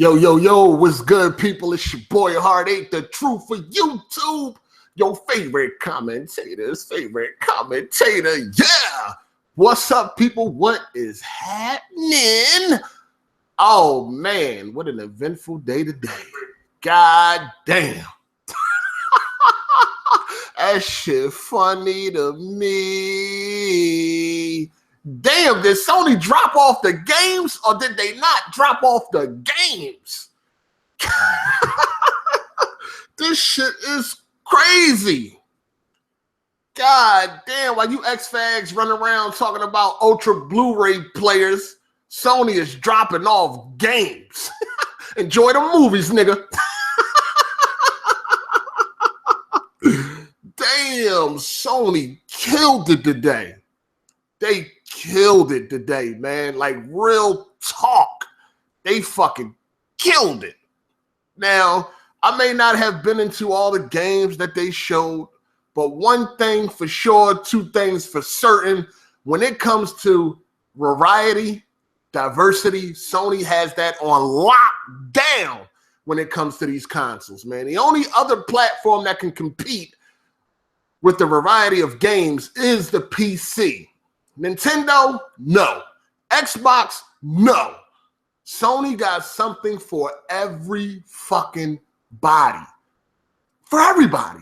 Yo, yo, yo, what's good, people? It's your boy Hard8, the truth for YouTube. Your favorite commentator's favorite commentator. Yeah! What's up, people? What is happening? Oh, man, what an eventful day today. God damn. That shit funny to me. Damn, did Sony drop off the games or did they not drop off the games? This shit is crazy. God damn, while you X-Fags run around talking about Ultra Blu-ray players, Sony is dropping off games. Enjoy the movies, nigga. Damn, Sony killed it today. They killed it today, man. Like, real talk. They fucking killed it. Now, I may not have been into all the games that they showed, but one thing for sure, two things for certain, when it comes to variety, diversity, Sony has that on lockdown when it comes to these consoles, man. The only other platform that can compete with the variety of games is the PC. Nintendo, no. Xbox, no. Sony got something for every fucking body. For everybody.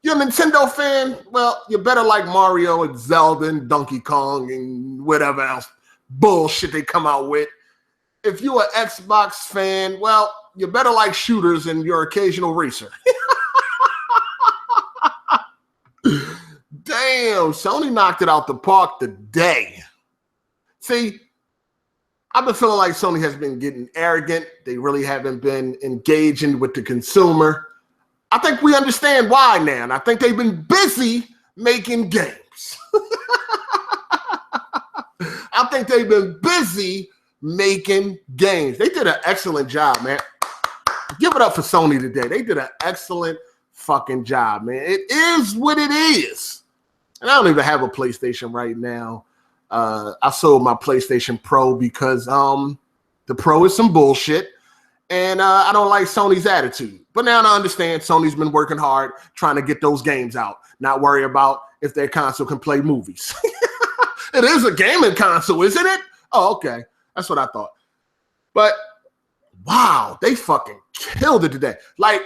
You're a Nintendo fan? Well, you better like Mario and Zelda and Donkey Kong and whatever else bullshit they come out with. If you're an Xbox fan, well, you better like shooters and your occasional racer. Damn, Sony knocked it out the park today. See, I've been feeling like Sony has been getting arrogant. They really haven't been engaging with the consumer. I think we understand why now. And I think they've been busy making games. I think they've been busy making games. They did an excellent job, man. Give it up for Sony today. They did an excellent fucking job, man. It is what it is. And I don't even have a PlayStation right now. I sold my PlayStation Pro because the Pro is some bullshit. And I don't like Sony's attitude. But now I understand Sony's been working hard trying to get those games out. Not worry about if their console can play movies. It is a gaming console, isn't it? Oh, okay. That's what I thought. But, wow, they fucking killed it today. Like,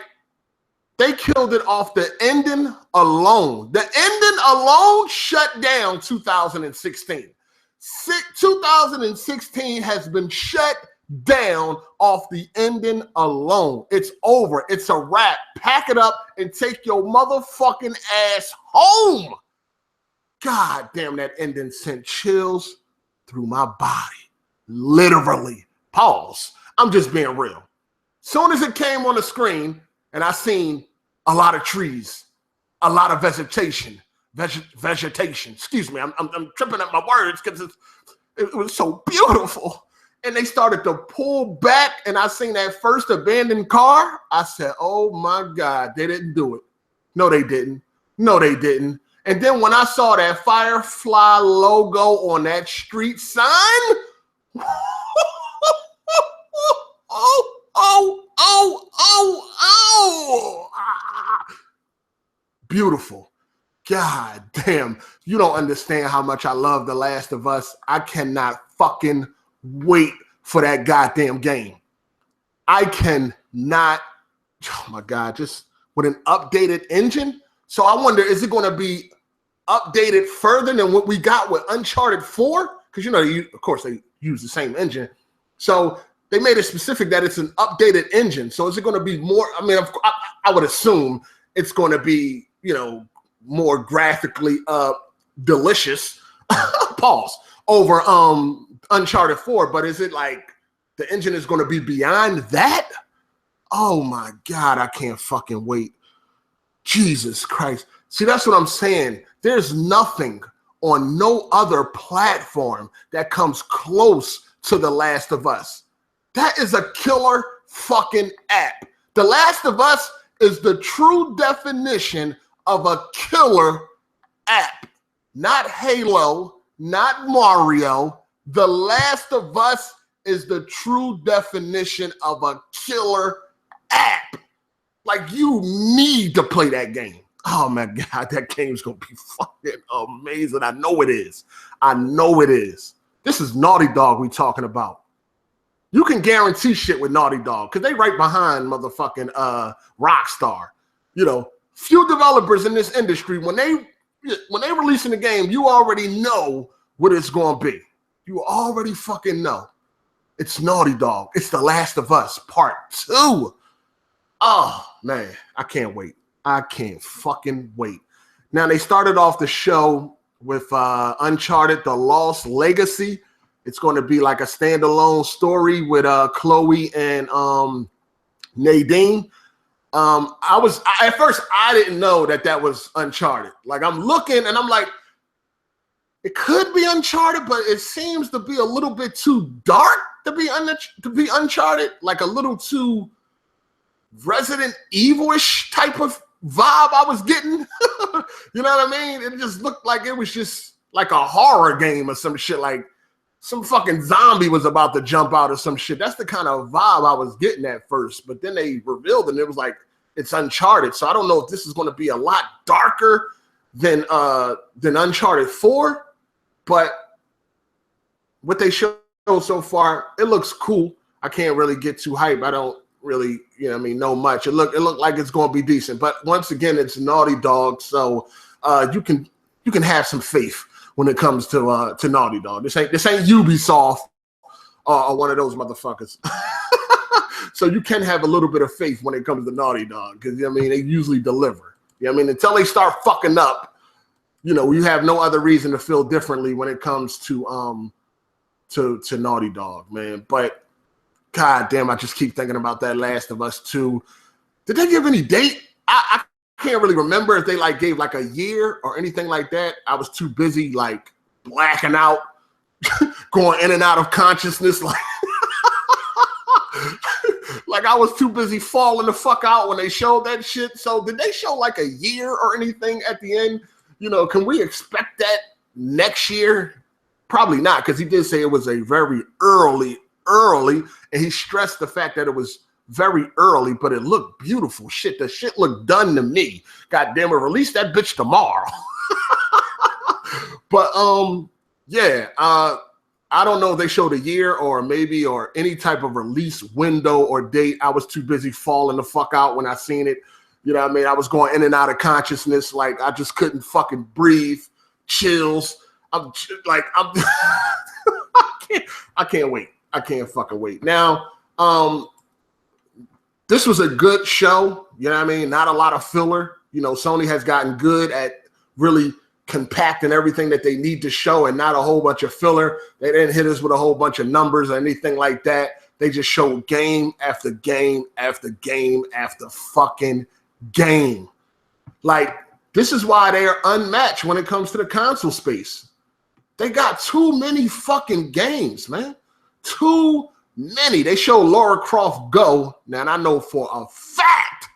they killed it off the ending alone. The ending alone shut down 2016. 2016 has been shut down off the ending alone. It's over. It's a wrap. Pack it up and take your motherfucking ass home. God damn, that ending sent chills through my body. Literally. Pause. I'm just being real. Soon as it came on the screen, and I seen a lot of trees, a lot of vegetation. Excuse me, I'm tripping up my words because it was so beautiful. And they started to pull back, and I seen that first abandoned car. I said, oh my God, they didn't do it. No, they didn't. No, they didn't. And then when I saw that Firefly logo on that street sign, beautiful. God damn. You don't understand how much I love The Last of Us. I cannot fucking wait for that goddamn game. I cannot. Oh my God. Just with an updated engine. So I wonder, is it going to be updated further than what we got with Uncharted 4? Because, you know, of course, they use the same engine. So they made it specific that it's an updated engine. So is it going to be more? I mean, I would assume it's going to be, you know, more graphically delicious. Pause. Over Uncharted 4. But is it like the engine is going to be beyond that? Oh my God, I can't fucking wait. Jesus Christ. See, that's what I'm saying. There's nothing on no other platform that comes close to The Last of Us. That is a killer fucking app. The Last of Us is the true definition of a killer app. Not Halo, not Mario. The Last of Us is the true definition of a killer app. Like, you need to play that game. Oh my God, that game's gonna be fucking amazing. I know it is. I know it is. This is Naughty Dog we talking about. You can guarantee shit with Naughty Dog because they right behind motherfucking Rockstar. You know, few developers in this industry, when they releasing the game, you already know what it's gonna be. You already fucking know. It's Naughty Dog. It's The Last of Us Part 2. Oh man, I can't wait. I can't fucking wait. Now, they started off the show with Uncharted: The Lost Legacy. It's going to be like a standalone story with Chloe and Nadine. At first I didn't know that was Uncharted. Like, I'm looking and I'm like, it could be Uncharted, but it seems to be a little bit too dark to be Uncharted. Like a little too Resident Evil-ish type of vibe I was getting. You know what I mean? It just looked like it was just like a horror game or some shit, like some fucking zombie was about to jump out or some shit. That's the kind of vibe I was getting at first, but then they revealed and it was like, it's Uncharted. So I don't know if this is going to be a lot darker than Uncharted 4, but what they showed so far, it looks cool. I can't really get too hype. I don't really, know much. It looked like it's going to be decent, but once again, it's Naughty Dog, so you can have some faith when it comes to Naughty Dog. This ain't Ubisoft or one of those motherfuckers. So you can have a little bit of faith when it comes to Naughty Dog, because they usually deliver. Until they start fucking up, you have no other reason to feel differently when it comes to Naughty Dog, man. But God damn, I just keep thinking about that Last of Us 2. Did they give any date? I can't really remember if they gave a year or anything like that. I was too busy blacking out, going in and out of consciousness. Like I was too busy falling the fuck out when they showed that shit. So did they show a year or anything at the end? Can we expect that next year? Probably not, because he did say it was a very early, and he stressed the fact that it was very early, but it looked beautiful. Shit, the shit looked done to me. God damn it, release that bitch tomorrow. But yeah, I don't know if they showed a year or any type of release window or date. I was too busy falling the fuck out when I seen it. You know what I mean? I was going in and out of consciousness, like I just couldn't fucking breathe. Chills. I can't wait. I can't fucking wait. Now, this was a good show. You know what I mean? Not a lot of filler. Sony has gotten good at really compacting everything that they need to show and not a whole bunch of filler. They didn't hit us with a whole bunch of numbers or anything like that. They just showed game after game after game after fucking game. Like, this is why they are unmatched when it comes to the console space. They got too many fucking games, man. Too many. They show Lara Croft Go. Now, and I know for a fact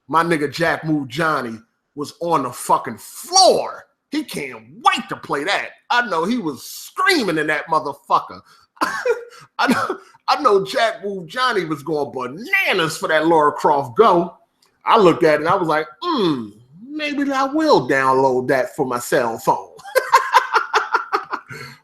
my nigga Jack Move Johnny was on the fucking floor. He can't wait to play that. I know he was screaming in that motherfucker. I know Jack Move Johnny was going bananas for that Lara Croft Go. I looked at it and I was like, maybe I will download that for my cell phone.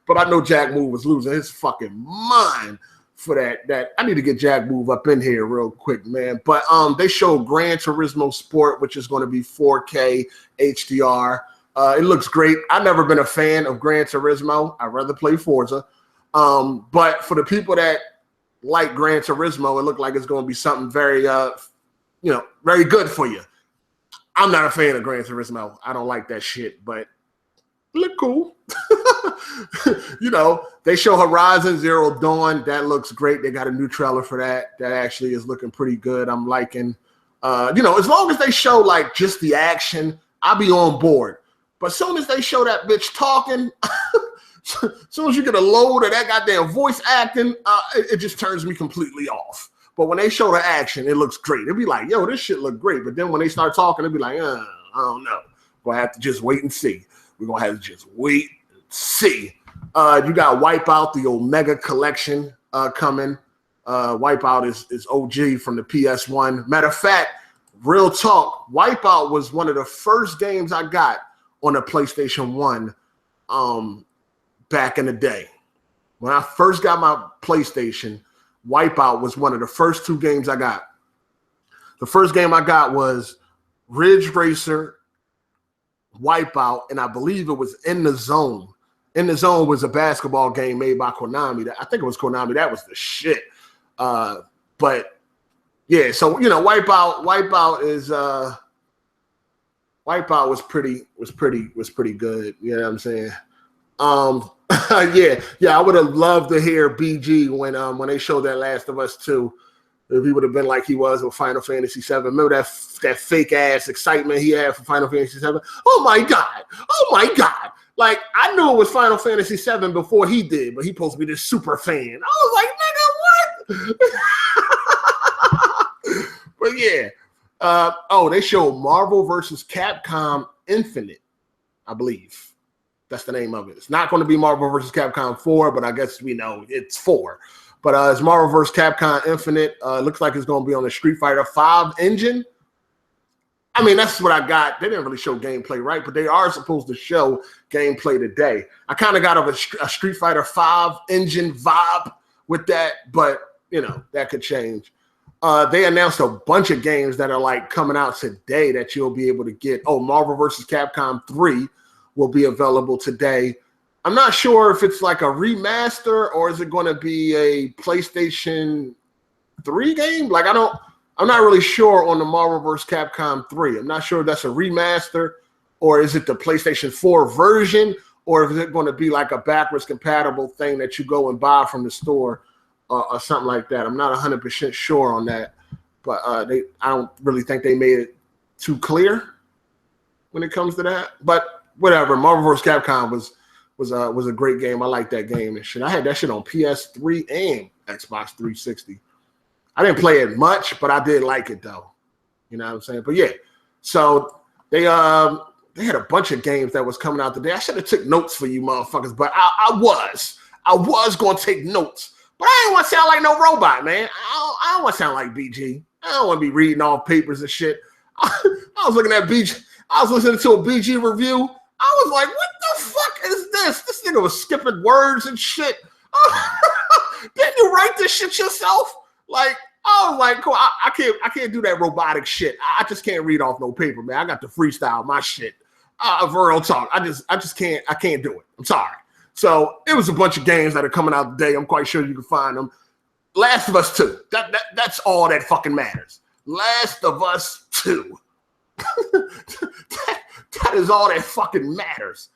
But I know Jack Move was losing his fucking mind for that. I need to get Jack Move up in here real quick, man. But they showed Gran Turismo Sport, which is going to be 4K HDR. It looks great. I've never been a fan of Gran Turismo. I'd rather play Forza. But for the people that like Gran Turismo, it looked like it's going to be something very, very good for you. I'm not a fan of Gran Turismo. I don't like that shit, but look cool. They show Horizon Zero Dawn. That looks great. They got a new trailer for that. That actually is looking pretty good. I'm liking, as long as they show just the action, I'll be on board. But as soon as they show that bitch talking, as soon as you get a load of that goddamn voice acting, it just turns me completely off. But when they show the action, it looks great. It'll be like, yo, this shit look great. But then when they start talking, it'll be like, I don't know. We're going to have to just wait and see. We're going to have to just wait and see. You got Wipeout, the Omega Collection. coming. Wipeout is OG from the PS1. Matter of fact, real talk, Wipeout was one of the first games I got on the PlayStation 1 back in the day. When I first got my PlayStation, Wipeout was one of the first 2 games I got. The first game I got was Ridge Racer, Wipeout, and I believe it was In the Zone. In the Zone was a basketball game made by Konami. I think it was Konami. That was the shit. But yeah, so you know, Wipeout was pretty good. You know what I'm saying? Yeah, I would have loved to hear BG when they showed that Last of Us 2. If he would have been like he was with Final Fantasy 7. Remember that fake ass excitement he had for Final Fantasy 7? Oh my God. Like, I knew it was Final Fantasy 7 before he did, but he supposed to be this super fan. I was like, nigga, what? But yeah. They showed Marvel vs. Capcom Infinite, I believe. That's the name of it. It's not going to be Marvel vs. Capcom 4, but I guess we know it's 4. But it's Marvel vs. Capcom Infinite. Looks like it's going to be on the Street Fighter 5 engine. I mean, that's what I got. They didn't really show gameplay, right? But they are supposed to show gameplay today. I kind of got a Street Fighter 5 engine vibe with that, but, you know, that could change. They announced a bunch of games that are, like, coming out today that you'll be able to get. Oh, Marvel vs. Capcom 3 will be available today. I'm not sure if it's like a remaster or is it going to be a PlayStation 3 game? Like, I'm not really sure on the Marvel vs. Capcom 3. I'm not sure if that's a remaster or is it the PlayStation 4 version or is it going to be like a backwards compatible thing that you go and buy from the store or something like that. I'm not 100% sure on that, but I don't really think they made it too clear when it comes to that. But whatever, Marvel vs. Capcom was a great game. I like that game and shit. I had that shit on PS3 and Xbox 360. I didn't play it much, but I did like it though. You know what I'm saying? But yeah, so they had a bunch of games that was coming out today. I should have took notes for you motherfuckers, but I was gonna take notes, but I didn't want to sound like no robot, man. I don't want to sound like BG. I don't want to be reading off papers and shit. I was looking at BG. I was listening to a BG review. I was like, what the fuck is this? This nigga was skipping words and shit. Didn't you write this shit yourself? Like, I was like, cool. I can't do that robotic shit. I just can't read off no paper, man. I got to freestyle my shit. For real talk. I just can't do it. I'm sorry. So it was a bunch of games that are coming out today. I'm quite sure you can find them. Last of Us 2. That's all that fucking matters. Last of Us 2. That is all that fucking matters.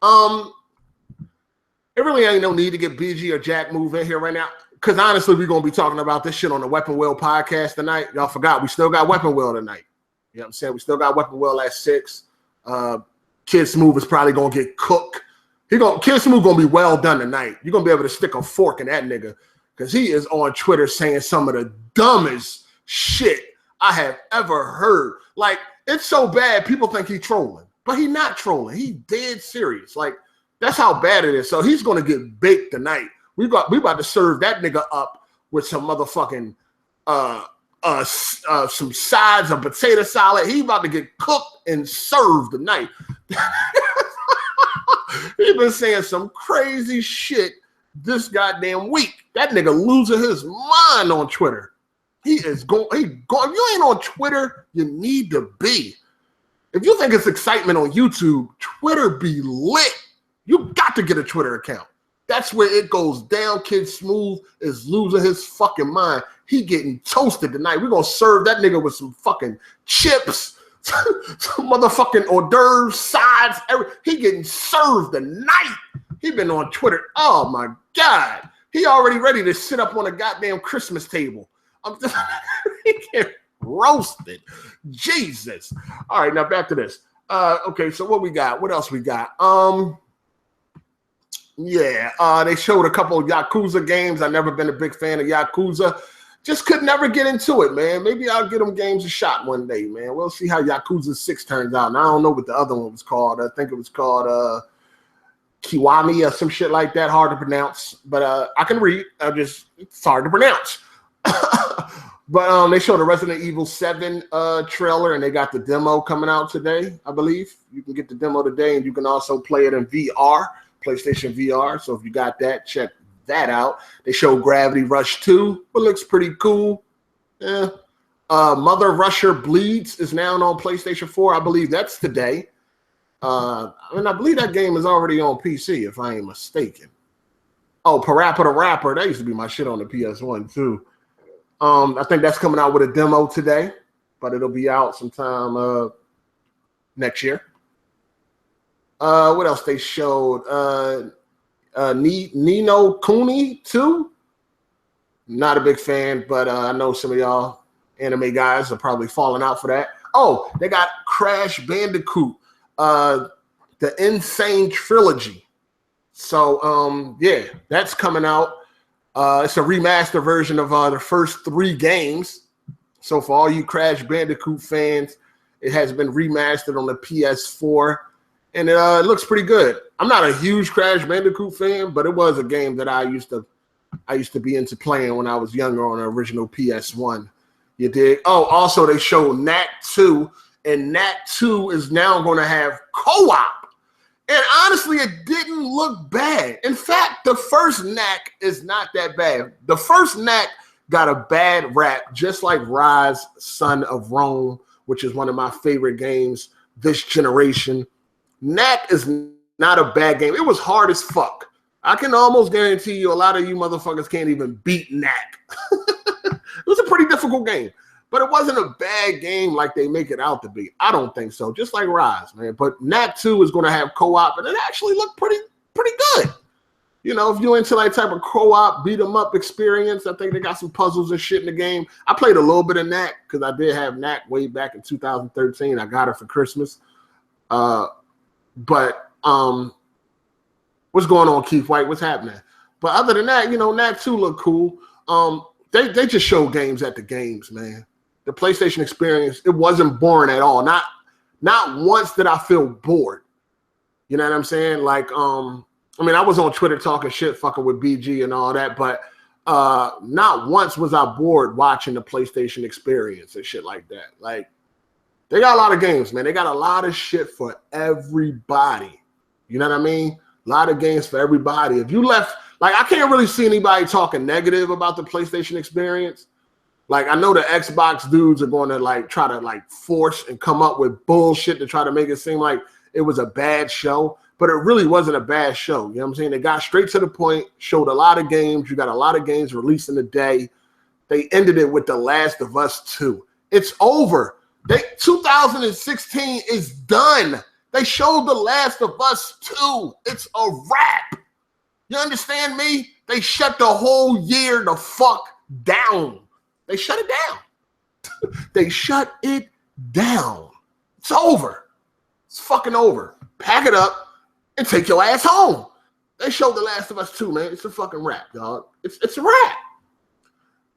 It really ain't no need to get BG or Jack Move in here right now. Because honestly, we're going to be talking about this shit on the Weapon Wheel podcast tonight. Y'all forgot, we still got Weapon Wheel tonight. You know what I'm saying? We still got Weapon Wheel at 6. Kid Smooth is probably going to get cooked. Kid Smooth going to be well done tonight. You're going to be able to stick a fork in that nigga. Because he is on Twitter saying some of the dumbest shit I have ever heard. Like, it's so bad, people think he's trolling. But he's not trolling. He dead serious. Like, that's how bad it is. So he's going to get baked tonight. We about to serve that nigga up with some motherfucking some sides of potato salad. He about to get cooked and served tonight. He been saying some crazy shit this goddamn week. That nigga losing his mind on Twitter. He going. If you ain't on Twitter, you need to be. If you think it's excitement on YouTube, Twitter be lit. You got to get a Twitter account. That's where it goes down. Kid Smooth is losing his fucking mind. He getting toasted tonight. We're going to serve that nigga with some fucking chips, some motherfucking hors d'oeuvres, sides. He getting served tonight. He been on Twitter. Oh, my God. He already ready to sit up on a goddamn Christmas table. He get roasted. Jesus. All right, now back to this. Okay, so what we got? What else we got? They showed a couple of Yakuza games. I've never been a big fan of Yakuza. Just could never get into it, man. Maybe I'll get them games a shot one day, man. We'll see how Yakuza 6 turns out. And I don't know what the other one was called. I think it was called Kiwami or some shit like that. Hard to pronounce, but I can read. It's hard to pronounce. But they showed a Resident Evil 7 trailer, and they got the demo coming out today, I believe. You can get the demo today, and you can also play it in VR, PlayStation VR. So if you got that, check that out. They showed Gravity Rush 2, but looks pretty cool. Yeah. Mother Russia Bleeds is now on PlayStation 4. I believe that's today. I believe that game is already on PC, if I ain't mistaken. Oh, Parappa the Rapper. That used to be my shit on the PS1, too. I think that's coming out with a demo today, but it'll be out sometime next year. What else they showed? Nino Kuni 2. Not a big fan, but I know some of y'all anime guys are probably falling out for that. Oh, they got Crash Bandicoot, the Insane Trilogy. So, yeah, that's coming out. It's a remaster version of the first 3 games. So for all you Crash Bandicoot fans, it has been remastered on the PS4, and it looks pretty good. I'm not a huge Crash Bandicoot fan, but it was a game that I used to be into playing when I was younger on the original PS1. You dig? Oh, also they showed Knack 2, and Knack 2 is now going to have co-op. And honestly, it didn't look bad. In fact, the first Knack is not that bad. The first Knack got a bad rap, just like Rise, Son of Rome, which is one of my favorite games this generation. Knack is not a bad game. It was hard as fuck. I can almost guarantee you a lot of you motherfuckers can't even beat Knack. It was a pretty difficult game. But it wasn't a bad game like they make it out to be. I don't think so. Just like Rise, man. But Knack 2 is going to have co-op, and it actually looked pretty good. You know, if you're into that type of co-op, beat-em-up experience, I think they got some puzzles and shit in the game. I played a little bit of Knack because I did have Knack way back in 2013. I got it for Christmas. But what's going on, Keith White? What's happening? But other than that, you know, Knack 2 looked cool. They just show games at the games, man. The PlayStation experience, it wasn't boring at all. Not once did I feel bored. You know what I'm saying? Like, I was on Twitter talking shit, fucking with BG and all that, but not once was I bored watching the PlayStation experience and shit like that. Like, they got a lot of games, man. They got a lot of shit for everybody. You know what I mean? A lot of games for everybody. If you left, like, I can't really see anybody talking negative about the PlayStation experience. Like, I know the Xbox dudes are going to, like, try to, like, force and come up with bullshit to try to make it seem like it was a bad show. But it really wasn't a bad show. You know what I'm saying? They got straight to the point, showed a lot of games. You got a lot of games released in a day. They ended it with The Last of Us 2. It's over. 2016 is done. They showed The Last of Us 2. It's a wrap. You understand me? They shut the whole year the fuck down. They shut it down. They shut it down. It's over. It's fucking over. Pack it up and take your ass home. They showed The Last of Us 2, man. It's a fucking wrap, dog. It's a wrap.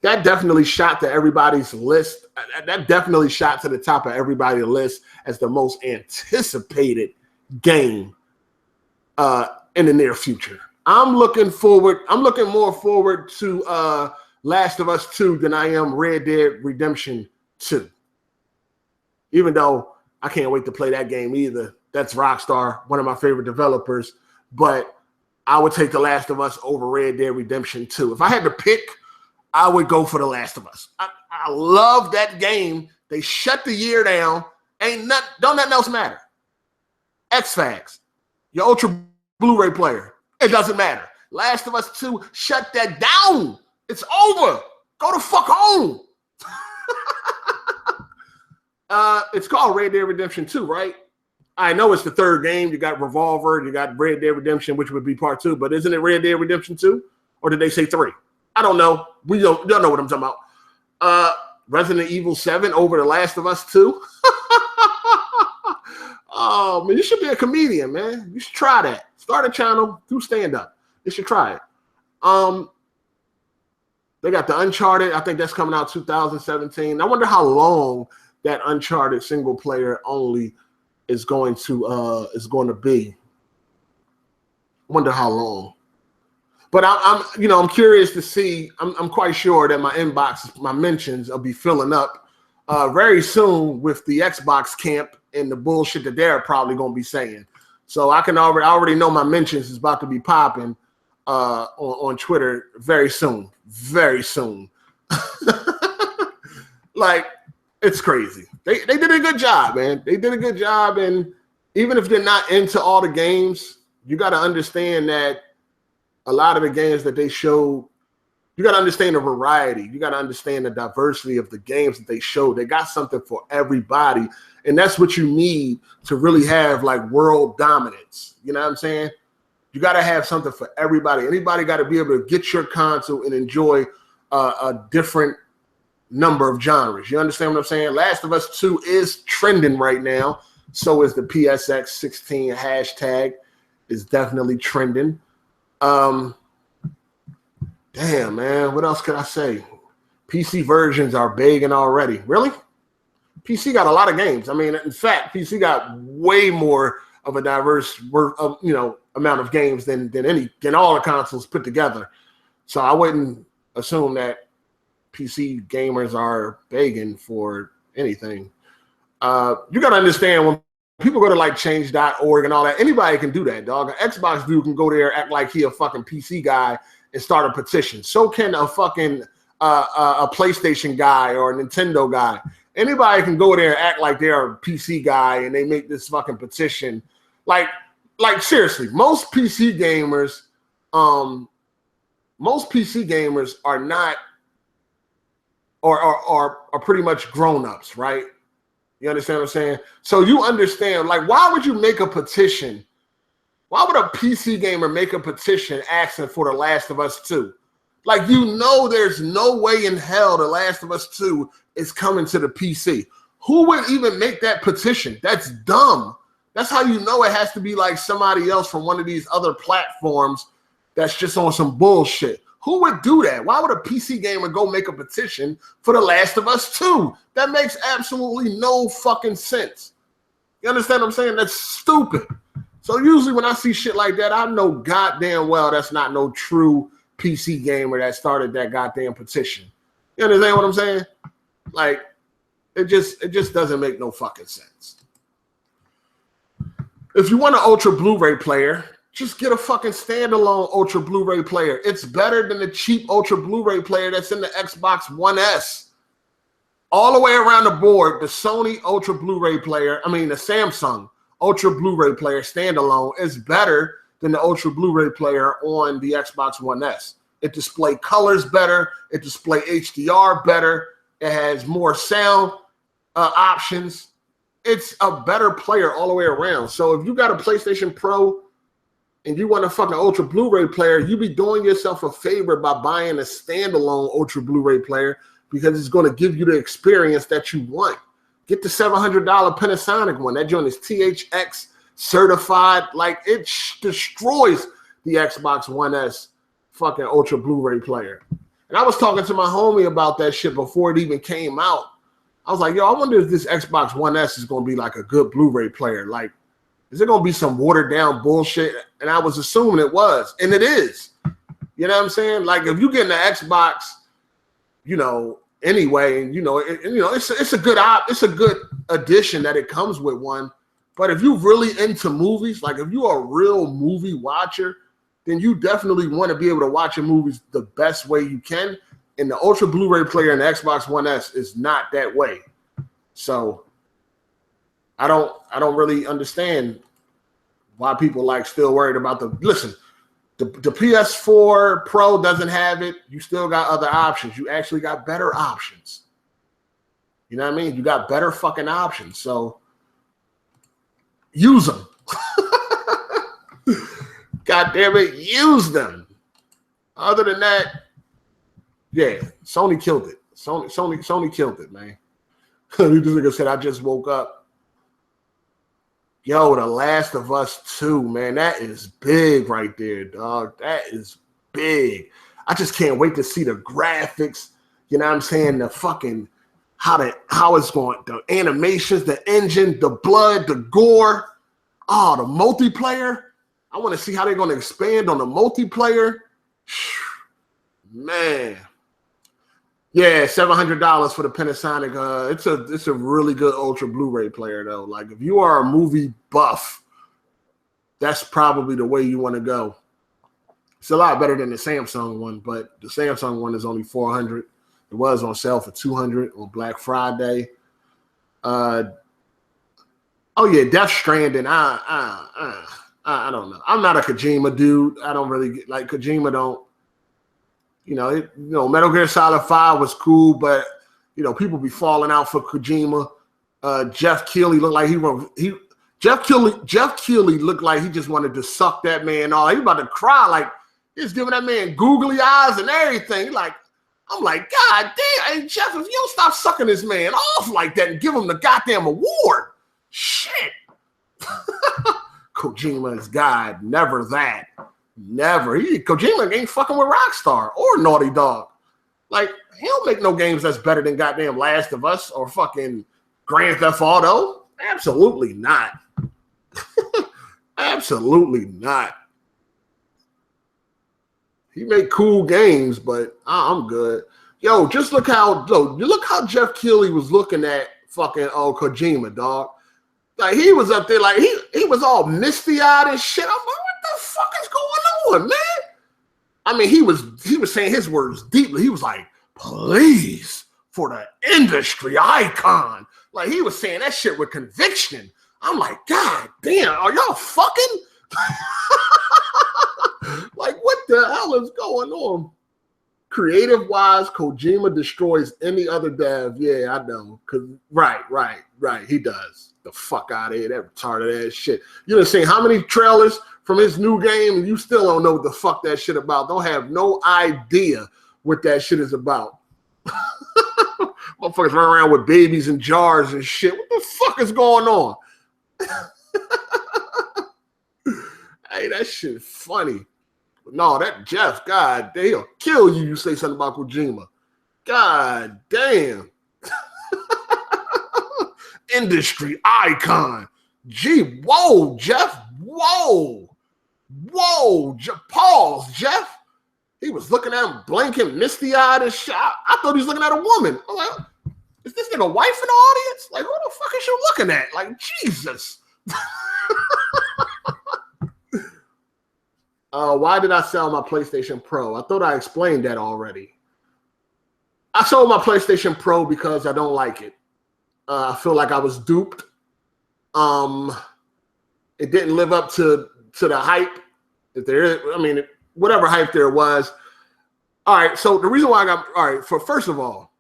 That definitely shot to everybody's list. That definitely shot to the top of everybody's list as the most anticipated game in the near future. I'm looking more forward to Last of Us 2 than I am Red Dead Redemption 2. Even though I can't wait to play that game either. That's Rockstar, one of my favorite developers. But I would take The Last of Us over Red Dead Redemption 2. If I had to pick, I would go for The Last of Us. I love that game. They shut the year down. Don't nothing else matter. X-Facts, your Ultra Blu-ray player. It doesn't matter. Last of Us 2, shut that down. It's over. Go the fuck home. It's called Red Dead Redemption 2, right? I know it's the third game. You got Revolver. You got Red Dead Redemption, which would be part 2. But isn't it Red Dead Redemption 2? Or did they say 3? I don't know. Y'all know what I'm talking about. Resident Evil 7 over The Last of Us 2. Oh, man, you should be a comedian, man. You should try that. Start a channel, do stand-up. You should try it. They got the Uncharted. I think that's coming out 2017. I wonder how long that Uncharted single player only is going to be. Wonder how long. But I'm curious to see. I'm quite sure that my inbox, my mentions, will be filling up very soon with the Xbox camp and the bullshit that they're probably going to be saying. So I already know my mentions is about to be popping on Twitter very soon. Very soon. Like, it's crazy. They did a good job, man. They did a good job, and even if you're not into all the games, you got to understand that a lot of the games that they showed, you got to understand the variety. You got to understand the diversity of the games that they showed. They got something for everybody, and that's what you need to really have like world dominance. You know what I'm saying? You got to have something for everybody. Anybody got to be able to get your console and enjoy a different number of genres. You understand what I'm saying? Last of Us 2 is trending right now. So is the PSX 16 hashtag is definitely trending. Damn, man. What else could I say? PC versions are begging already. Really? PC got a lot of games. I mean, in fact, PC got way more of a diverse amount of games than all the consoles put together. So I wouldn't assume that PC gamers are begging for anything. You got to understand when people go to like change.org and all that, anybody can do that, dog. An Xbox dude can go there, act like he a fucking PC guy and start a petition. So can a fucking a PlayStation guy or a Nintendo guy. Anybody can go there and act like they're a PC guy and they make this fucking petition. Like seriously, most PC gamers are not are pretty much grown-ups, right? You understand what I'm saying? So you understand, like, why would you make a petition? Why would a PC gamer make a petition asking for The Last of Us 2? Like, there's no way in hell The Last of Us 2 is coming to the PC. Who would even make that petition? That's dumb. That's how you know it has to be like somebody else from one of these other platforms that's just on some bullshit. Who would do that? Why would a PC gamer go make a petition for The Last of Us 2? That makes absolutely no fucking sense. You understand what I'm saying? That's stupid. So usually when I see shit like that, I know goddamn well that's not no true PC gamer that started that goddamn petition. You understand what I'm saying? Like, it just doesn't make no fucking sense. If you want an Ultra Blu-ray player, just get a fucking standalone Ultra Blu-ray player. It's better than the cheap Ultra Blu-ray player that's in the Xbox One S. All the way around the board, the Sony Ultra Blu-ray player, the Samsung Ultra Blu-ray player standalone is better than the Ultra Blu-ray player on the Xbox One S. It displays colors better. It displays HDR better. It has more sound options. It's a better player all the way around. So if you got a PlayStation Pro and you want a fucking Ultra Blu-ray player, you be doing yourself a favor by buying a standalone Ultra Blu-ray player because it's going to give you the experience that you want. Get the $700 Panasonic one. That joint is THX certified. Like, it destroys the Xbox One S fucking Ultra Blu-ray player. And I was talking to my homie about that shit before it even came out. I was like, yo, I wonder if this Xbox One S is going to be like a good Blu-ray player. Like, is it going to be some watered down bullshit? And I was assuming it was, and it is. You know what I'm saying? Like, if you get an Xbox, anyway, and it's a good addition that it comes with one. But if you're really into movies, like if you're a real movie watcher, then you definitely want to be able to watch your movies the best way you can. And the Ultra Blu-ray player in the Xbox One S is not that way. So I don't really understand why people still worried about the PS4 Pro doesn't have it. You still got other options. You actually got better options. You know what I mean? You got better fucking options. So use them. God damn it, use them. Other than that, yeah, Sony killed it. Sony killed it, man. This nigga said, I just woke up. Yo, The Last of Us 2, man, that is big right there, dog. That is big. I just can't wait to see the graphics. You know what I'm saying? The fucking how it's going, the animations, the engine, the blood, the gore. Oh, the multiplayer. I want to see how they're going to expand on the multiplayer. Man. Yeah, $700 for the Panasonic. It's a really good Ultra Blu-ray player, though. Like, if you are a movie buff, that's probably the way you want to go. It's a lot better than the Samsung one, but the Samsung one is only $400. It was on sale for $200 on Black Friday. Oh yeah, Death Stranding. I don't know. I'm not a Kojima dude. I don't really like Kojima. Don't. Metal Gear Solid 5 was cool, but people be falling out for Kojima. Jeff Keighley looked like Jeff Keighley looked like he just wanted to suck that man off. He about to cry, like he's giving that man googly eyes and everything. I'm like, God damn, hey Jeff, if you don't stop sucking this man off like that and give him the goddamn award, shit. Kojima is God, never that. Never. Kojima ain't fucking with Rockstar or Naughty Dog. Like, he don't make no games that's better than goddamn Last of Us or fucking Grand Theft Auto. Absolutely not. Absolutely not. He made cool games, but I'm good. Yo, just look how Jeff Keighley was looking at fucking Kojima, dog. Like, he was up there, like he was all misty-eyed and shit. I'm like, what the fuck is going on, man? I mean, he was saying his words deeply. He was like, please, for the industry icon. Like, he was saying that shit with conviction. I'm like, God damn, are y'all fucking? Like, what the hell is going on? Creative-wise, Kojima destroys any other dev. Yeah, I know. Right. He does. The fuck out of here, that retarded ass shit. You done seen how many trailers from his new game and you still don't know what the fuck that shit about. Don't have no idea what that shit is about. Motherfuckers run around with babies in jars and shit. What the fuck is going on? Hey, that shit funny. No, that Jeff, God, he'll kill you. You say something about Kojima. God damn. Industry icon. Gee, whoa, Jeff. Whoa. Pause, Jeff. He was looking at him, blinking, misty-eyed and shit. I thought he was looking at a woman. I'm like, is this nigga wife in the audience? Like, who the fuck is you looking at? Like, Jesus. Why did I sell my PlayStation Pro? I thought I explained that already. I sold my PlayStation Pro because I don't like it. I feel like I was duped. It didn't live up to the hype. If there is, I mean, whatever hype there was. All right, so the reason why first of all,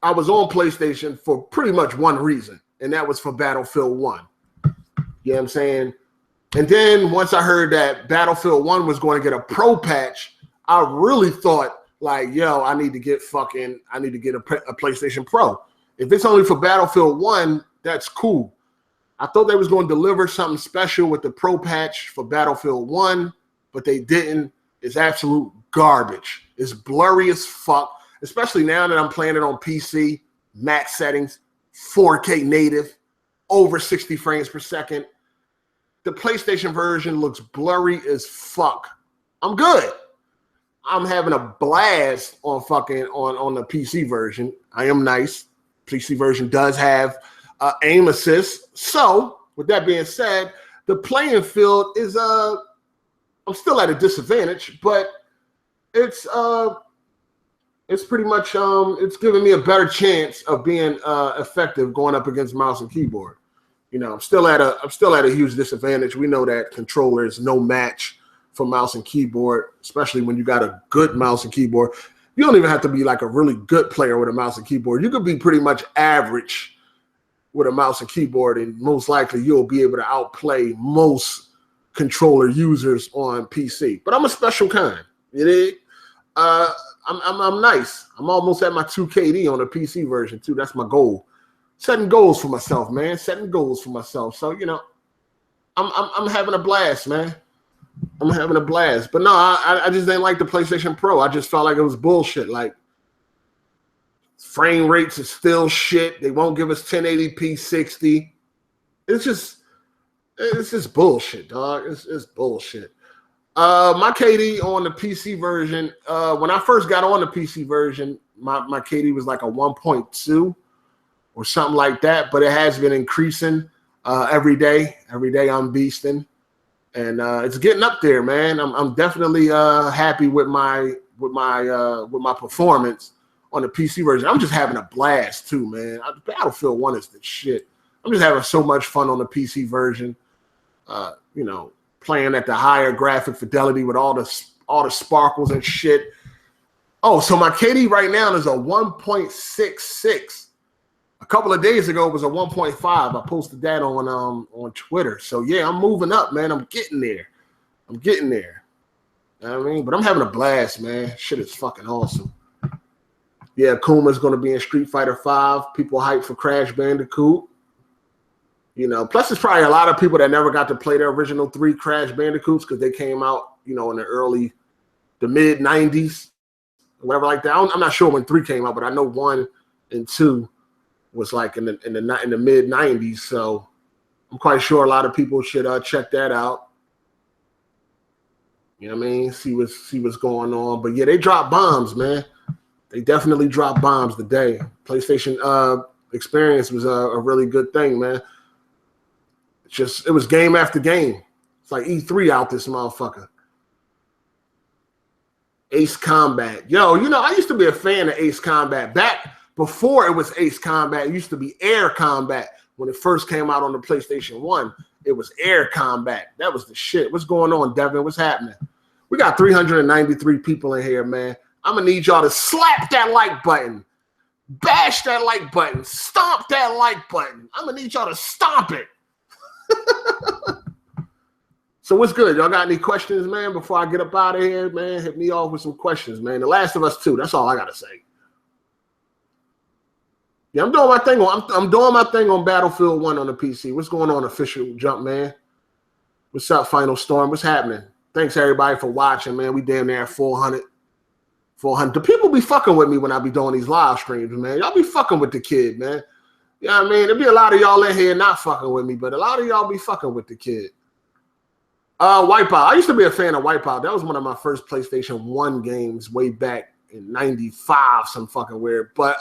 I was on PlayStation for pretty much one reason, and that was for Battlefield 1. You know what I'm saying? And then once I heard that Battlefield 1 was going to get a pro patch, I really thought, like, yo, I need to get a PlayStation Pro. If it's only for Battlefield 1, that's cool. I thought they was going to deliver something special with the pro patch for Battlefield 1, but they didn't. It's absolute garbage. It's blurry as fuck, especially now that I'm playing it on PC, max settings, 4K native, over 60 frames per second. The PlayStation version looks blurry as fuck. I'm good. I'm having a blast on the PC version. I am nice. PC version does have aim assist. So, with that being said, the playing field is I'm still at a disadvantage, but it's pretty much it's giving me a better chance of being effective going up against mouse and keyboard. You know, I'm still at a huge disadvantage. We know that controller is no match for mouse and keyboard, especially when you got a good mouse and keyboard. You don't even have to be like a really good player with a mouse and keyboard. You could be pretty much average with a mouse and keyboard, and most likely you'll be able to outplay most controller users on PC. But I'm a special kind. You dig? I'm nice. I'm almost at my 2KD on the PC version too. That's my goal. Setting goals for myself, man. Setting goals for myself. So, you know, I'm having a blast, man. I'm having a blast. But no, I just didn't like the PlayStation Pro. I just felt like it was bullshit. Like, frame rates is still shit. They won't give us 1080p 60. It's just, It's just bullshit, dog. It's bullshit. My KD on the PC version, when I first got on the PC version, my KD was like a 1.2 or something like that, but it has been increasing every day. Every day I'm beasting, and it's getting up there, man. I'm definitely happy with my performance on the PC version. I'm just having a blast too, man. Battlefield 1 is the shit. I'm just having so much fun on the PC version. You know, playing at the higher graphic fidelity with all the sparkles and shit. Oh, so my KD right now is a 1.66. A couple of days ago it was a 1.5. I posted that on Twitter. So yeah, I'm moving up, man. I'm getting there. You know what I mean? But I'm having a blast, man. Shit is fucking awesome. Yeah, Kuma's gonna be in Street Fighter 5. People hype for Crash Bandicoot. You know, plus there's probably a lot of people that never got to play the original 3 Crash Bandicoots because they came out, you know, in the mid 90s, whatever like that. I'm not sure when 3 came out, but I know 1 and 2 was like in the mid 90s. So I'm quite sure a lot of people should check that out. You know what I mean? See what's going on. But yeah, they drop bombs, man. They definitely drop bombs today. PlayStation experience was a really good thing, man. It was game after game. It's like E3 out this motherfucker. Ace Combat. Yo, you know, I used to be a fan of Ace Combat. Back before it was Ace Combat, it used to be Air Combat. When it first came out on the PlayStation 1, it was Air Combat. That was the shit. What's going on, Devin? What's happening? We got 393 people in here, man. I'm going to need y'all to slap that like button. Bash that like button. Stomp that like button. I'm going to need y'all to stomp it. So what's good? Y'all got any questions, man? Before I get up out of here, man, hit me off with some questions, man. The Last of Us 2. That's all I gotta say. Yeah, I'm doing my thing on Battlefield 1 on the PC. What's going on, Official Jump, man? What's up, Final Storm? What's happening? Thanks everybody for watching, man. We damn near at 400. The people be fucking with me when I be doing these live streams, man. Y'all be fucking with the kid, man. You know what I mean? There'll be a lot of y'all in here not fucking with me, but a lot of y'all be fucking with the kid. Wipeout. I used to be a fan of Wipeout. That was one of my first PlayStation 1 games way back in 95, some fucking weird. But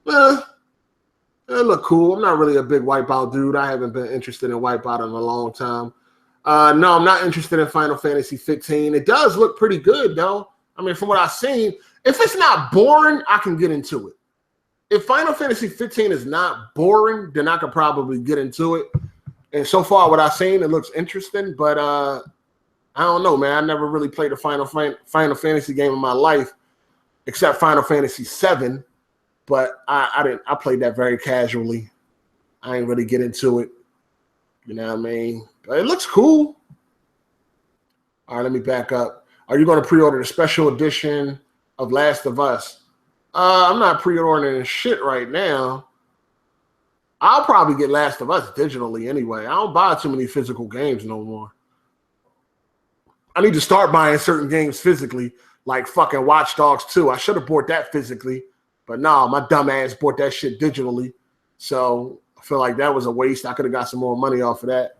it looked cool. I'm not really a big Wipeout dude. I haven't been interested in Wipeout in a long time. No, I'm not interested in Final Fantasy 15. It does look pretty good, though. I mean, from what I've seen, if it's not boring, I can get into it. If Final Fantasy 15 is not boring, then I could probably get into it. And so far, what I've seen, it looks interesting. But I don't know, man. I never really played a Final Fantasy game in my life, except Final Fantasy 7. But I didn't. I played that very casually. I ain't really get into it. You know what I mean? But it looks cool. All right, let me back up. Are you going to pre-order the special edition of Last of Us? I'm not pre-ordering shit right now. I'll probably get Last of Us digitally anyway. I don't buy too many physical games no more. I need to start buying certain games physically, like fucking Watch Dogs 2. I should have bought that physically, but no, my dumb ass bought that shit digitally. So I feel like that was a waste. I could have got some more money off of that.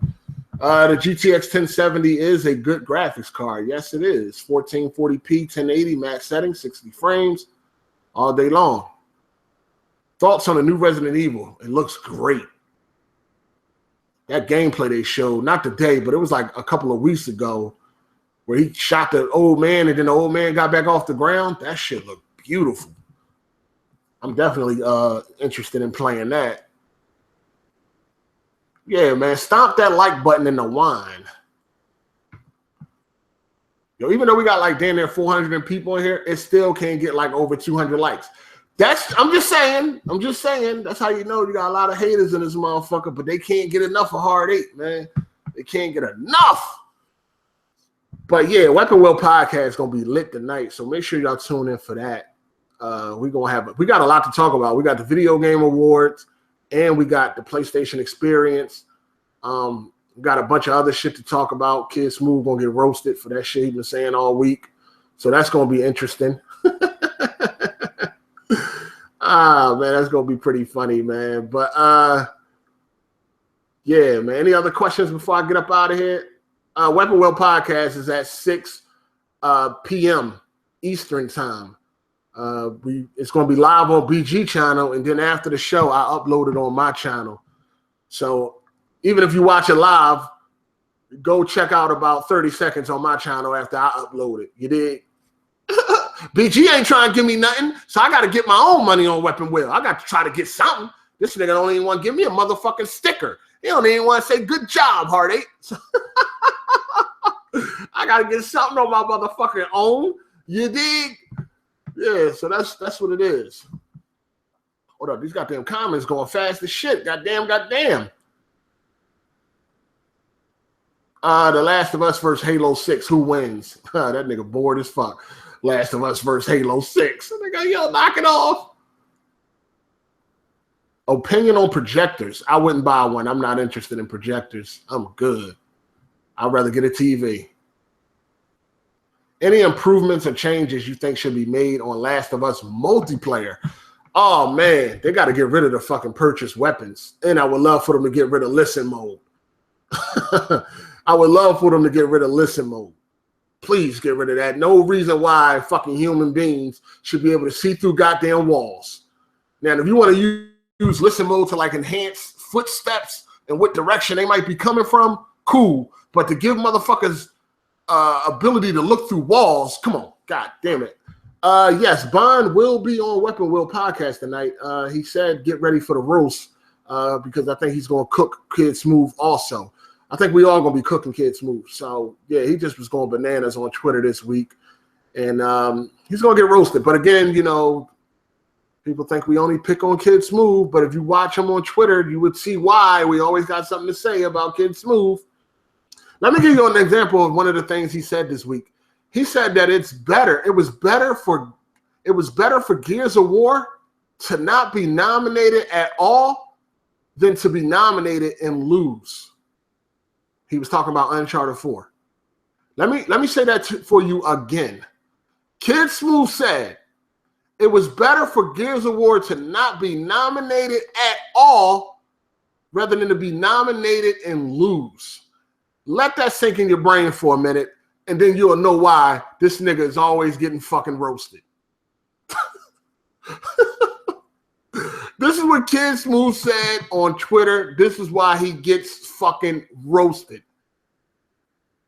The GTX 1070 is a good graphics card. Yes, it is. 1440p, 1080 max settings, 60 frames, all day long. Thoughts on the new Resident Evil? It looks great. That gameplay they showed, not today, but it was like a couple of weeks ago, where he shot the old man and then the old man got back off the ground. That shit looked beautiful. I'm definitely interested in playing that. Yeah, man, stomp that like button in the wine. Yo, even though we got like damn near 400 people in here, it still can't get like over 200 likes. I'm just saying. That's how you know you got a lot of haters in this motherfucker, but they can't get enough of Hard 8, man. They can't get enough. But yeah, Weapon Wheel Podcast is gonna be lit tonight, so make sure y'all tune in for that. We got a lot to talk about. We got the Video Game Awards, and we got the PlayStation Experience. We got a bunch of other shit to talk about. Kid Smooth gonna get roasted for that shit he been saying all week, so that's gonna be interesting. Man, that's gonna be pretty funny, man. But Yeah, man. Any other questions before I get up out of here? Weapon Wheel Podcast is at 6 p.m. Eastern time. It's going to be live on BG channel, and then after the show, I upload it on my channel. So even if you watch it live, go check out about 30 seconds on my channel after I upload it. You dig? BG ain't trying to give me nothing, so I got to get my own money on Weapon Wheel. I got to try to get something. This nigga don't even want to give me a motherfucking sticker. He don't even want to say good job, Hard8. So I got to get something on my motherfucking own. You dig? Yeah, so that's what it is. Hold up, these goddamn comments going fast as shit. Goddamn. The Last of Us versus Halo 6. Who wins? That nigga bored as fuck. Last of Us versus Halo 6. Nigga, yo, knock it off. Opinion on projectors. I wouldn't buy one. I'm not interested in projectors. I'm good. I'd rather get a TV. Any improvements or changes you think should be made on Last of Us multiplayer? Oh, man. They got to get rid of the fucking purchase weapons. And I would love for them to get rid of listen mode. I would love for them to get rid of listen mode. Please get rid of that. No reason why fucking human beings should be able to see through goddamn walls. Now, if you want to use listen mode to like enhance footsteps and what direction they might be coming from, cool. But to give motherfuckers ability to look through walls, come on, god damn it. Yes, Bond will be on Weapon Wheel Podcast tonight. He said get ready for the roast because I think he's going to cook Kid Smooth also. I think we all going to be cooking Kid Smooth. So, yeah, he just was going bananas on Twitter this week. And he's going to get roasted. But again, you know, people think we only pick on Kid Smooth, but if you watch him on Twitter, you would see why we always got something to say about Kid Smooth. Let me give you an example of one of the things he said this week. He said that it was better for Gears of War to not be nominated at all than to be nominated and lose. He was talking about Uncharted 4. Let me say that for you again. Kid Smooth said it was better for Gears of War to not be nominated at all rather than to be nominated and lose. Let that sink in your brain for a minute, and then you'll know why this nigga is always getting fucking roasted. This is what Kid Smooth said on Twitter. This is why he gets fucking roasted.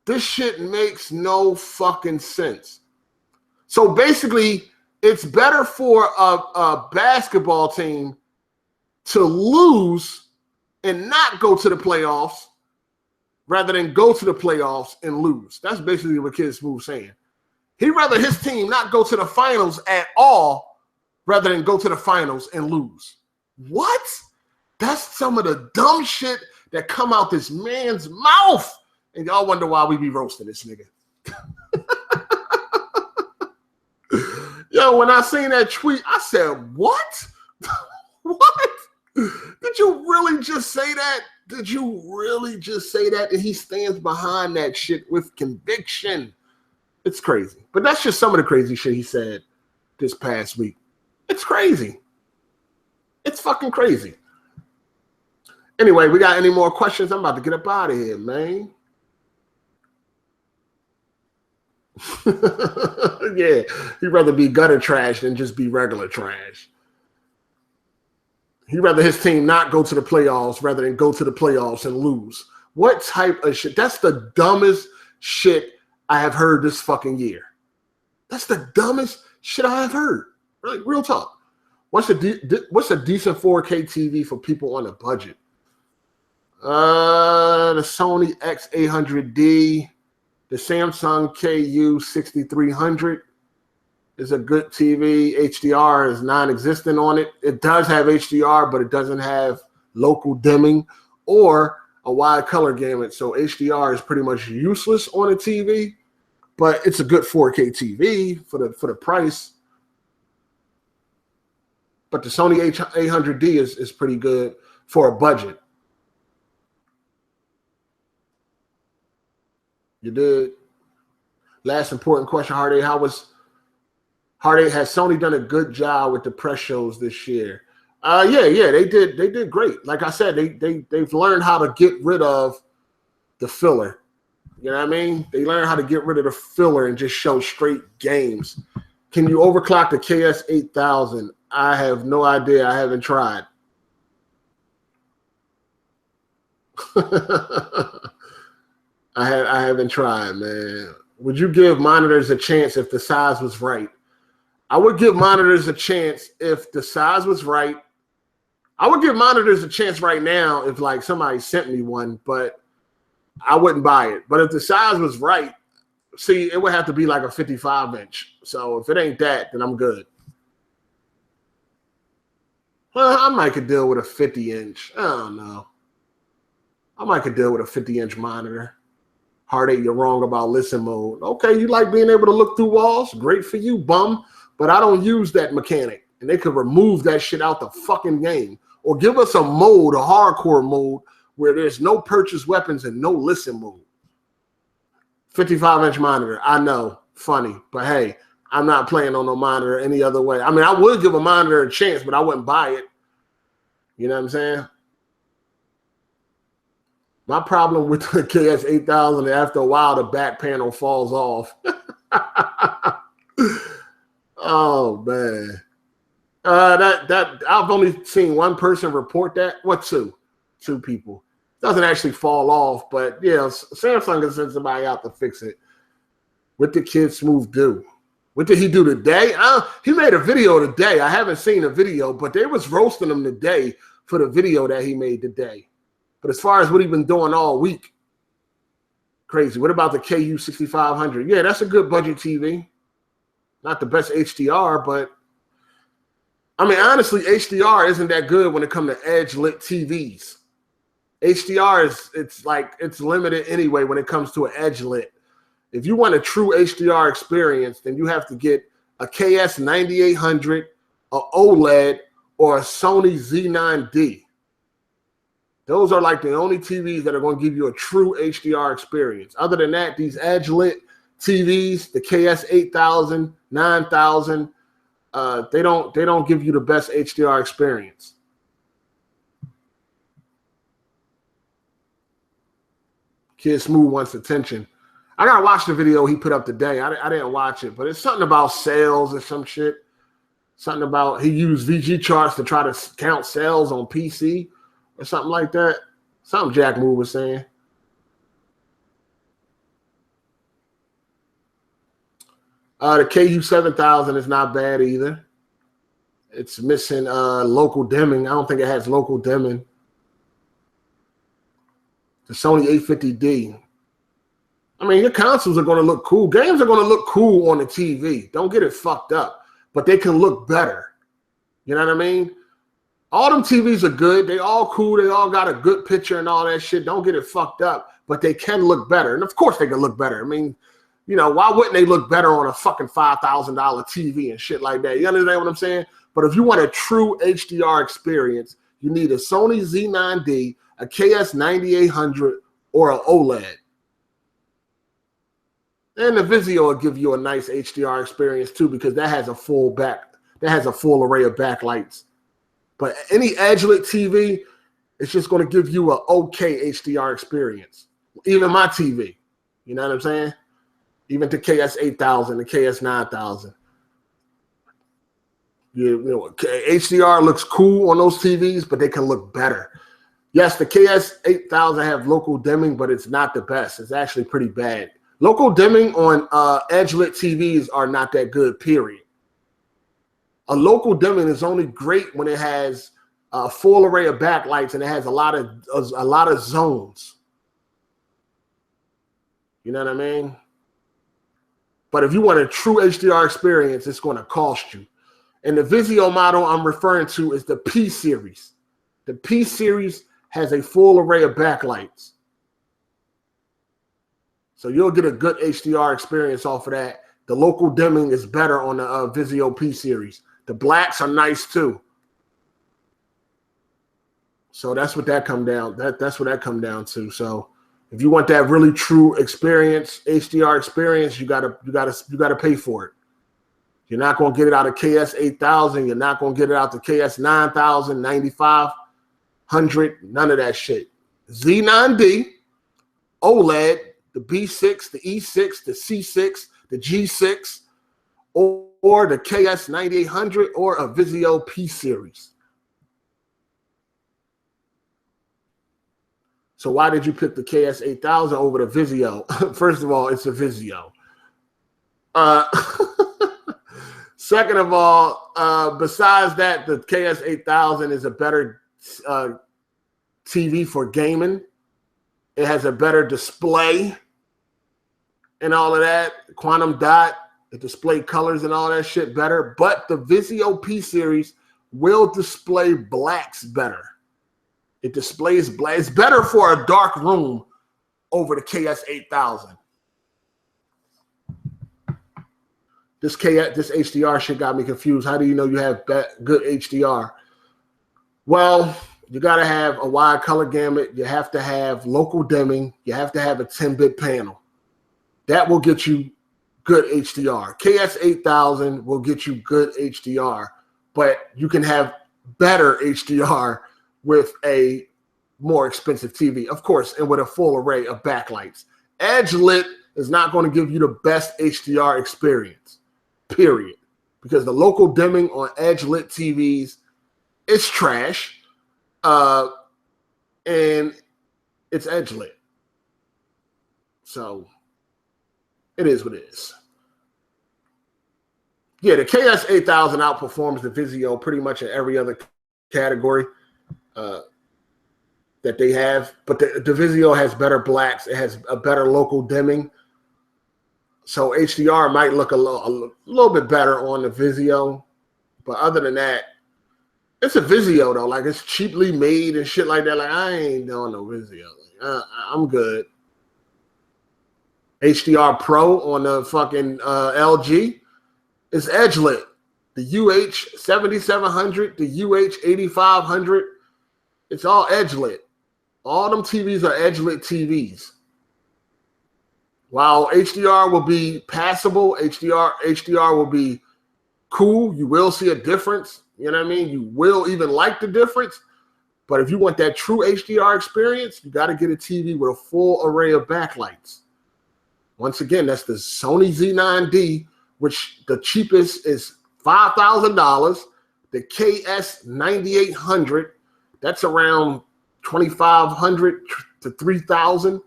This shit makes no fucking sense. So basically, it's better for a basketball team to lose and not go to the playoffs rather than go to the playoffs and lose. That's basically what Kid Smooth's saying. He'd rather his team not go to the finals at all rather than go to the finals and lose. What? That's some of the dumb shit that come out this man's mouth. And y'all wonder why we be roasting this nigga. Yo, when I seen that tweet, I said, what? What? Did you really just say that? Did you really just say that? And he stands behind that shit with conviction. It's crazy. But that's just some of the crazy shit he said this past week. It's crazy. It's fucking crazy. Anyway, we got any more questions? I'm about to get up out of here, man. Yeah, he'd rather be gutter trash than just be regular trash. He'd rather his team not go to the playoffs rather than go to the playoffs and lose. What type of shit? That's the dumbest shit I have heard this fucking year. That's the dumbest shit I have heard. Like, real talk. What's a decent 4K TV for people on a budget? The Sony X800D, the Samsung KU6300 is a good TV. HDR is non-existent on it. It does have HDR, but it doesn't have local dimming or a wide color gamut. So HDR is pretty much useless on a TV, but it's a good 4K TV for the price. But the Sony A800D is pretty good for a budget. You did. Last important question, Hard8. Has Sony done a good job with the press shows this year? Yeah, they did great. Like I said, they've learned how to get rid of the filler. You know what I mean? They learned how to get rid of the filler and just show straight games. Can you overclock the KS8000? I have no idea. I haven't tried. I haven't tried, man. Would you give monitors a chance if the size was right? I would give monitors a chance if the size was right. I would give monitors a chance right now if like somebody sent me one, but I wouldn't buy it. But if the size was right, see, it would have to be like a 55-inch. So if it ain't that, then I'm good. Well, I might could deal with a 50-inch. I don't know. I might could deal with a 50-inch monitor. Heartache, you're wrong about listen mode. Okay, you like being able to look through walls? Great for you, bum. But I don't use that mechanic. And they could remove that shit out the fucking game. Or give us a mode, a hardcore mode, where there's no purchase weapons and no listen mode. 55-inch monitor. I know. Funny. But hey, I'm not playing on no monitor any other way. I mean, I would give a monitor a chance, but I wouldn't buy it. You know what I'm saying? My problem with the KS8000 is after a while, the back panel falls off. Oh, man. I've only seen one person report that. What, two? Two people. Doesn't actually fall off, but yeah, Samsung has sent somebody out to fix it. What did Kid Smooth do? What did he do today? He made a video today. I haven't seen a video, but they was roasting him today for the video that he made today. But as far as what he's been doing all week, crazy. What about the KU6500? Yeah, that's a good budget TV. Not the best HDR, but I mean, honestly, HDR isn't that good when it comes to edge-lit TVs. HDR it's limited anyway when it comes to an edge-lit. If you want a true HDR experience, then you have to get a KS9800, a OLED, or a Sony Z9D. Those are like the only TVs that are going to give you a true HDR experience. Other than that, these edge-lit TVs, the KS8000, 9000, they don't give you the best HDR experience. Kid Smooth wants attention. I gotta watch the video he put up today. I didn't watch it, but it's something about sales or some shit. Something about he used VG charts to try to count sales on PC or something like that. Something Jack Moore was saying. The KU7000 is not bad either. It's missing local dimming. I don't think it has local dimming. The Sony A50D. I mean, your consoles are going to look cool. Games are going to look cool on the TV. Don't get it fucked up. But they can look better. You know what I mean? All them TVs are good. They all cool. They all got a good picture and all that shit. Don't get it fucked up. But they can look better. And of course they can look better. I mean, you know, why wouldn't they look better on a fucking $5,000 TV and shit like that? You understand what I'm saying? But if you want a true HDR experience, you need a Sony Z9D, a KS9800, or an OLED. And the Vizio will give you a nice HDR experience too, because that has a full array of backlights. But any edge-lit TV, it's just going to give you an okay HDR experience. Even my TV, you know what I'm saying? Even the KS8000, the KS9000. You know, HDR looks cool on those TVs, but they can look better. Yes, the KS8000 have local dimming, but it's not the best. It's actually pretty bad. Local dimming on edge-lit TVs are not that good, period. A local dimming is only great when it has a full array of backlights and it has a lot of zones. You know what I mean? But if you want a true HDR experience, it's going to cost you. And the Vizio model I'm referring to is the P series. The P series has a full array of backlights. So you'll get a good HDR experience off of that. The local dimming is better on the Vizio P series. The blacks are nice too. So that's what that come down. That's what that come down to. So if you want that really true experience, HDR experience, you gotta pay for it. You're not going to get it out of KS8000. You're not going to get it out to KS9000, 9500, none of that shit. Z9D, OLED, the B6, the E6, the C6, the G6, or the KS9800 or a Vizio P series. So why did you pick the KS8000 over the Vizio? First of all, it's a Vizio. Second of all, besides that, the KS8000 is a better TV for gaming. It has a better display and all of that. Quantum dot, the display colors and all that shit better. But the Vizio P series will display blacks better. It displays black. It's better for a dark room over the KS8000. This HDR shit got me confused. How do you know you have good HDR? Well, you got to have a wide color gamut. You have to have local dimming. You have to have a 10-bit panel. That will get you good HDR. KS8000 will get you good HDR, but you can have better HDR with a more expensive TV, of course, and with a full array of backlights. Edge lit is not going to give you the best HDR experience, period, because the local dimming on edge lit TVs is trash, and it's edge lit. So it is what it is. Yeah, the KS8000 outperforms the Vizio pretty much in every other category that they have, but the Vizio has better blacks. It has a better local dimming. So HDR might look a little bit better on the Vizio, but other than that, it's a Vizio though. Like, it's cheaply made and shit like that. Like, I ain't doing no Vizio. I'm good. HDR Pro on the fucking LG is edge lit. The UH7700, the UH8500, it's all edge lit. All them TVs are edge lit TVs. While HDR will be passable, HDR will be cool. You will see a difference. You know what I mean? You will even like the difference. But if you want that true HDR experience, you got to get a TV with a full array of backlights. Once again, that's the Sony Z9D, which the cheapest is $5,000. The KS9800, that's around $2,500 to $3,000.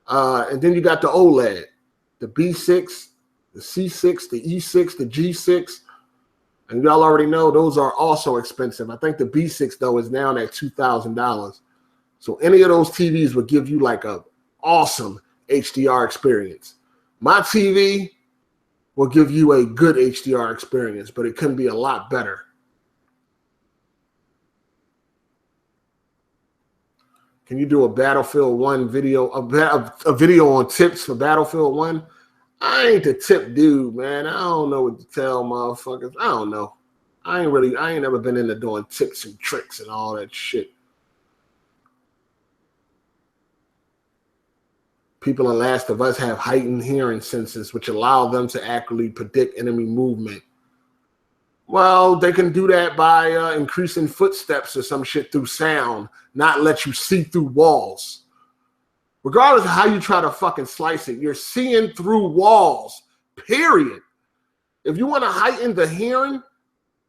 And then you got the OLED, the B6, the C6, the E6, the G6. And y'all already know those are also expensive. I think the B6, though, is now at $2,000. So any of those TVs would give you like a awesome HDR experience. My TV will give you a good HDR experience, but it can be a lot better. Can you do a Battlefield 1 video, a video on tips for Battlefield 1? I ain't the tip dude, man. I don't know what to tell motherfuckers. I don't know. I ain't never been into doing tips and tricks and all that shit. People in Last of Us have heightened hearing senses, which allow them to accurately predict enemy movement. Well, they can do that by increasing footsteps or some shit through sound, not let you see through walls. Regardless of how you try to fucking slice it, you're seeing through walls, period. If you want to heighten the hearing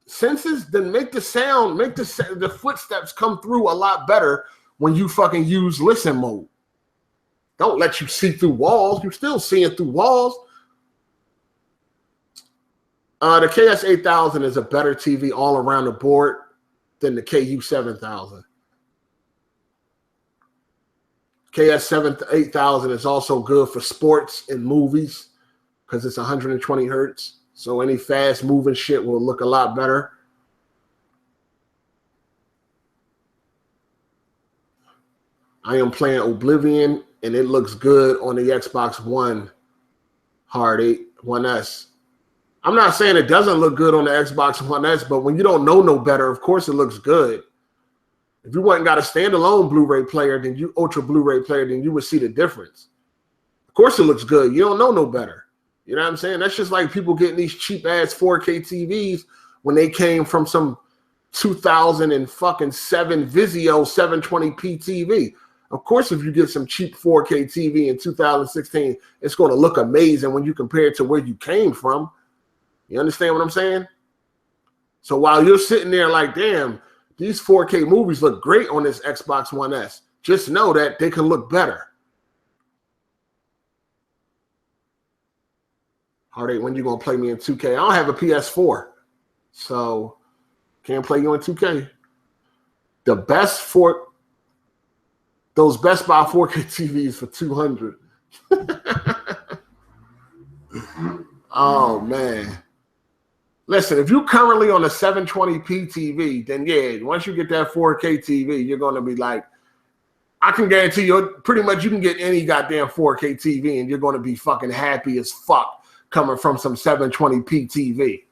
senses, then make the sound, make the footsteps come through a lot better when you fucking use listen mode. Don't let you see through walls. You're still seeing through walls. The KS8000 is a better TV all around the board than the KU7000. KS8000 is also good for sports and movies because it's 120 hertz. So any fast moving shit will look a lot better. I am playing Oblivion and it looks good on the Xbox One Hard 8 One S. I'm not saying it doesn't look good on the Xbox One S, but when you don't know no better, of course it looks good. If you went and got a standalone Blu-ray player, then you Ultra Blu-ray player, then you would see the difference. Of course it looks good. You don't know no better. You know what I'm saying? That's just like people getting these cheap ass 4K TVs when they came from some 2007 Vizio 720p TV. Of course, if you get some cheap 4K TV in 2016, it's going to look amazing when you compare it to where you came from. You understand what I'm saying? So while you're sitting there like, damn, these 4K movies look great on this Xbox One S, just know that they can look better. Hard8, when you going to play me in 2K? I don't have a PS4, so can't play you in 2K. The best for those Best Buy 4K TVs for $200. Oh, man. Listen, if you're currently on a 720p TV, then yeah, once you get that 4K TV, you're going to be like, I can guarantee you, pretty much you can get any goddamn 4K TV and you're going to be fucking happy as fuck coming from some 720p TV.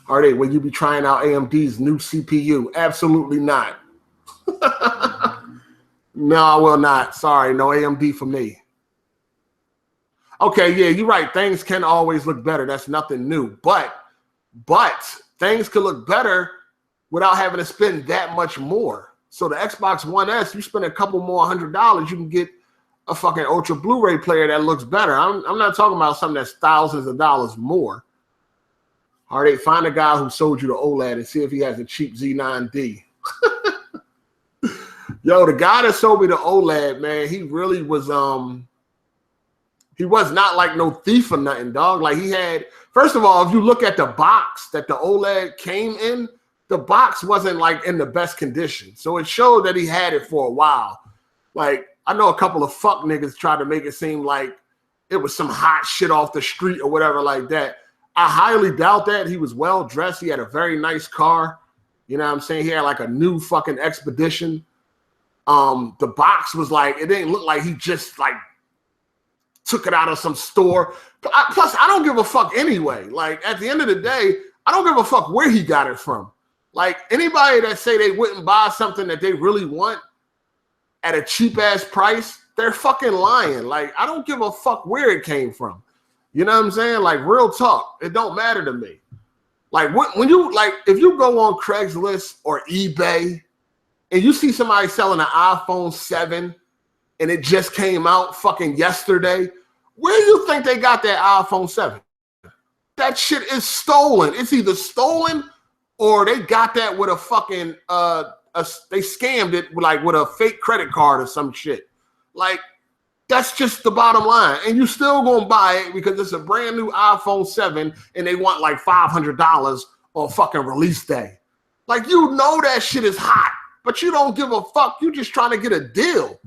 Hard8, will you be trying out AMD's new CPU? Absolutely not. No, I will not. Sorry, no AMD for me. Okay, yeah, you're right. Things can always look better. That's nothing new. But things could look better without having to spend that much more. So the Xbox One S, you spend a couple more $100, you can get a fucking Ultra Blu-ray player that looks better. I'm not talking about something that's thousands of dollars more. Hard8, find a guy who sold you the OLED and see if he has a cheap Z9D. Yo, the guy that sold me the OLED, man, he really was he was not like no thief or nothing, dog. Like he had, first of all, if you look at the box that the OLED came in, the box wasn't like in the best condition. So it showed that he had it for a while. Like I know a couple of fuck niggas tried to make it seem like it was some hot shit off the street or whatever like that. I highly doubt that. He was well dressed. He had a very nice car. You know what I'm saying? He had like a new fucking Expedition. The box was like, it didn't look like he just like took it out of some store. Plus, I don't give a fuck anyway. Like at the end of the day, I don't give a fuck where he got it from. Like anybody that say they wouldn't buy something that they really want at a cheap ass price, they're fucking lying. Like I don't give a fuck where it came from. You know what I'm saying? Like real talk, it don't matter to me. Like when you like, if you go on Craigslist or eBay and you see somebody selling an iPhone 7 and it just came out fucking yesterday, where do you think they got that iPhone 7? That shit is stolen. It's either stolen or they got that with a fucking they scammed it like with a fake credit card or some shit. Like that's just the bottom line. And you still gonna buy it because it's a brand new iPhone 7 and they want like $500 on fucking release day. Like you know that shit is hot, but you don't give a fuck. You just trying to get a deal.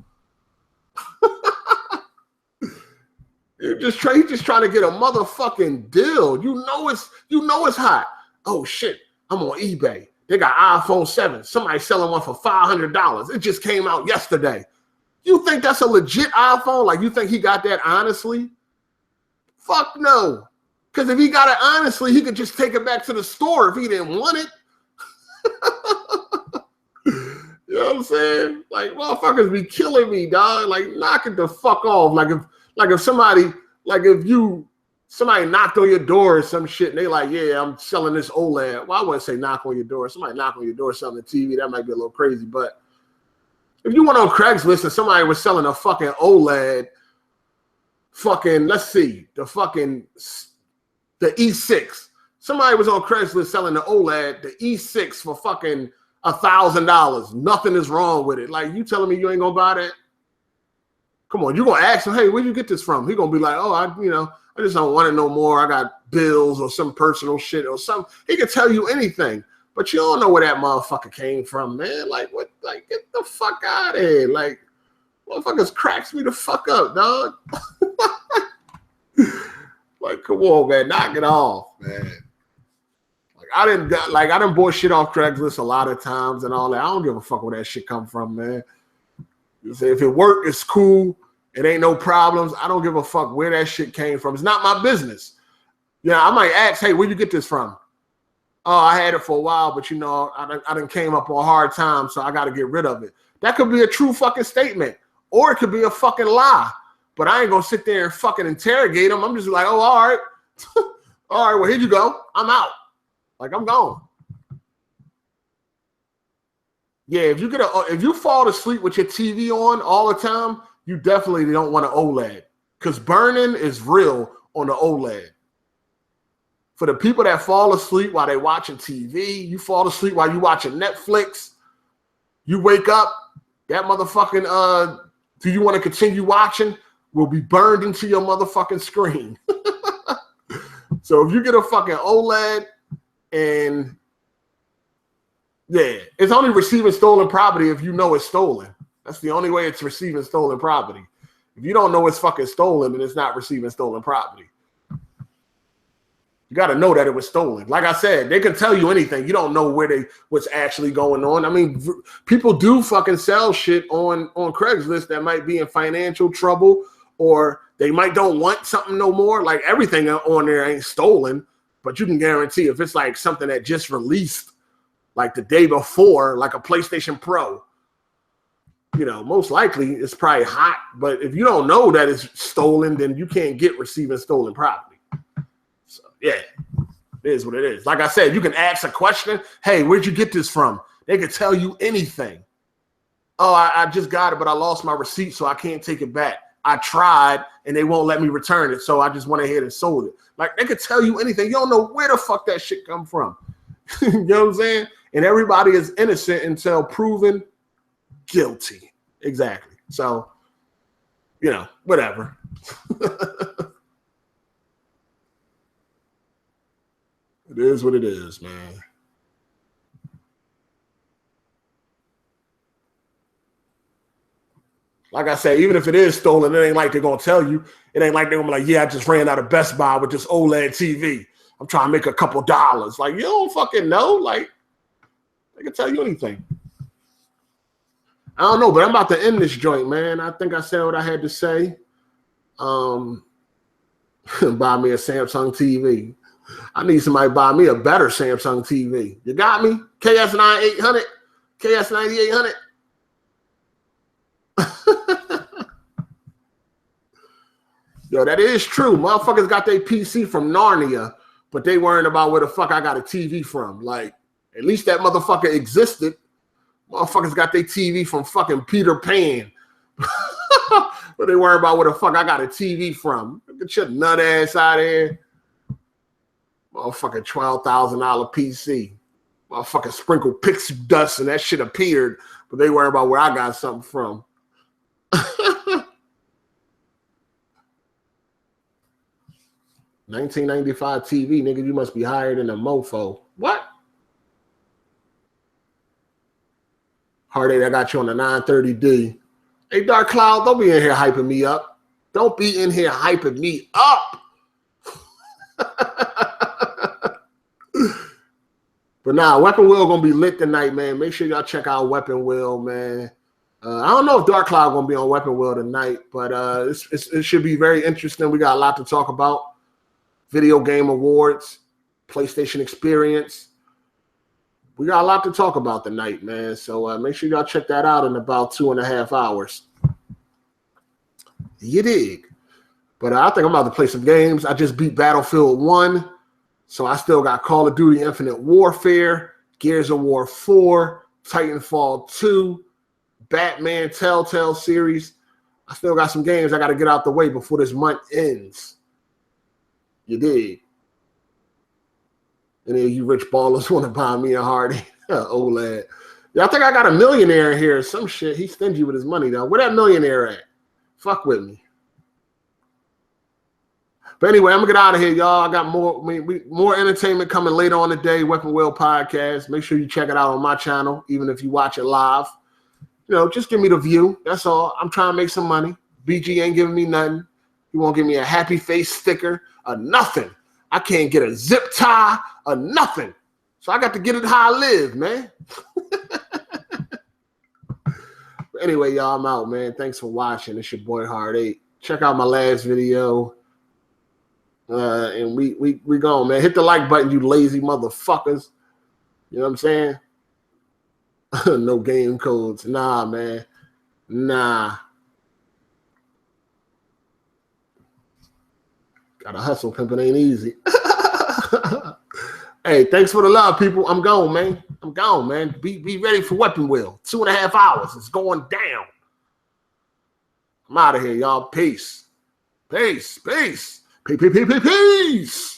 You're just trying to get a motherfucking deal. You know it's hot. Oh shit, I'm on eBay. They got iPhone 7. Somebody selling one for $500. It just came out yesterday. You think that's a legit iPhone? Like you think he got that honestly? Fuck no. Because if he got it honestly, he could just take it back to the store if he didn't want it. You know what I'm saying? Like motherfuckers be killing me, dog. Like knock it the fuck off. If somebody knocked on your door or some shit and they like, yeah, I'm selling this OLED. Well, I wouldn't say knock on your door. Somebody knock on your door selling the TV, that might be a little crazy. But if you went on Craigslist and somebody was selling a fucking OLED, fucking, let's see, the E6. Somebody was on Craigslist selling the OLED, the E6 for fucking $1,000. Nothing is wrong with it. Like, you telling me you ain't gonna buy that? Come on, you gonna ask him, hey, where'd you get this from? He gonna be like, oh, I just don't want it no more. I got bills or some personal shit or something. He can tell you anything, but you don't know where that motherfucker came from, man. Like, what? Like, get the fuck out of here. Like, motherfuckers cracks me the fuck up, dog. Like, come on, man, knock it off, man. I done bought shit off Craigslist a lot of times and all that. I don't give a fuck where that shit come from, man. You say if it work, it's cool. It ain't no problems. I don't give a fuck where that shit came from. It's not my business. Yeah, I might ask, hey, where'd you get this from? Oh, I had it for a while, but I done came up on hard times, so I got to get rid of it. That could be a true fucking statement, or it could be a fucking lie. But I ain't gonna sit there and fucking interrogate them. I'm just like, oh, all right. All right, well, here you go. I'm out. Like, I'm gone. Yeah, if you fall asleep with your TV on all the time, you definitely don't want an OLED, because burning is real on the OLED. For the people that fall asleep while they're watching TV, you fall asleep while you watching Netflix, you wake up, that motherfucking do you want to continue watching will be burned into your motherfucking screen. So if you get a fucking OLED, and yeah, it's only receiving stolen property if you know it's stolen. That's the only way it's receiving stolen property. If you don't know it's fucking stolen, then it's not receiving stolen property. You got to know that it was stolen. Like I said, they can tell you anything. You don't know what's actually going on. I mean, people do fucking sell shit on Craigslist that might be in financial trouble, or they might don't want something no more. Like, everything on there ain't stolen, but you can guarantee if it's like something that just released like the day before, like a PlayStation Pro, you know, most likely it's probably hot. But if you don't know that it's stolen, then you can't get receiving stolen property. So yeah, it is what it is. Like I said, you can ask a question. Hey, where'd you get this from? They could tell you anything. Oh, I just got it, but I lost my receipt, so I can't take it back. I tried and they won't let me return it, so I just went ahead and sold it. Like, they could tell you anything. You don't know where the fuck that shit come from. You know what I'm saying? And everybody is innocent until proven guilty. Exactly. So, you know, whatever. It is what it is, man. Like I said, even if it is stolen, it ain't like they're going to tell you. It ain't like they're going to be like, yeah, I just ran out of Best Buy with this OLED TV. I'm trying to make a couple dollars. Like, you don't fucking know. Like, they can tell you anything. I don't know, but I'm about to end this joint, man. I think I said what I had to say. Buy me a Samsung TV. I need somebody to buy me a better Samsung TV. You got me? KS9800? KS9800? Yo, that is true. Motherfuckers got their PC from Narnia, but they worrying about where the fuck I got a TV from. Like, at least that motherfucker existed. Motherfuckers got their TV from fucking Peter Pan. But they worry about where the fuck I got a TV from. Get your nut ass out of here. Motherfucking $12,000 PC. Motherfucking sprinkled pixie dust and that shit appeared, but they worry about where I got something from. 1995 TV, nigga, you must be higher than a mofo. What? Hard8, I got you on the 930D. Hey, Dark Cloud, don't be in here hyping me up. Don't be in here hyping me up. But nah, Weapon Wheel gonna be lit tonight, man. Make sure y'all check out Weapon Wheel, man. I don't know if Dark Cloud gonna be on Weapon Wheel tonight, but it should be very interesting. We got a lot to talk about. Video game awards, PlayStation experience. We got a lot to talk about tonight, man. So make sure y'all check that out in about 2.5 hours. You dig? But I think I'm about to play some games. I just beat Battlefield 1. So I still got Call of Duty Infinite Warfare, Gears of War 4, Titanfall 2, Batman Telltale series. I still got some games I got to get out the way before this month ends. You dig? And then you rich ballers want to buy me a Hardy OLED. Yeah, I think I got a millionaire here or some shit. He's stingy with his money, though. Where that millionaire at? Fuck with me. But anyway, I'm going to get out of here, y'all. I got more entertainment coming later on today, Weapon Wheel Podcast. Make sure you check it out on my channel, even if you watch it live. You know, just give me the view. That's all. I'm trying to make some money. BG ain't giving me nothing. He won't give me a happy face sticker or nothing. I can't get a zip tie or nothing. So I got to get it how I live, man. But anyway, y'all, I'm out, man. Thanks for watching. It's your boy Hard8. Check out my last video. And we gone, man. Hit the like button, you lazy motherfuckers. You know what I'm saying? No game codes. Nah, man. Nah. Gotta hustle, pimping ain't easy. Hey, thanks for the love, people. I'm gone, man. I'm gone, man. Be ready for Weapon Wheel. 2.5 hours. It's going down. I'm out of here, y'all. Peace. Peace. Peace. Peace. Peace. Peace.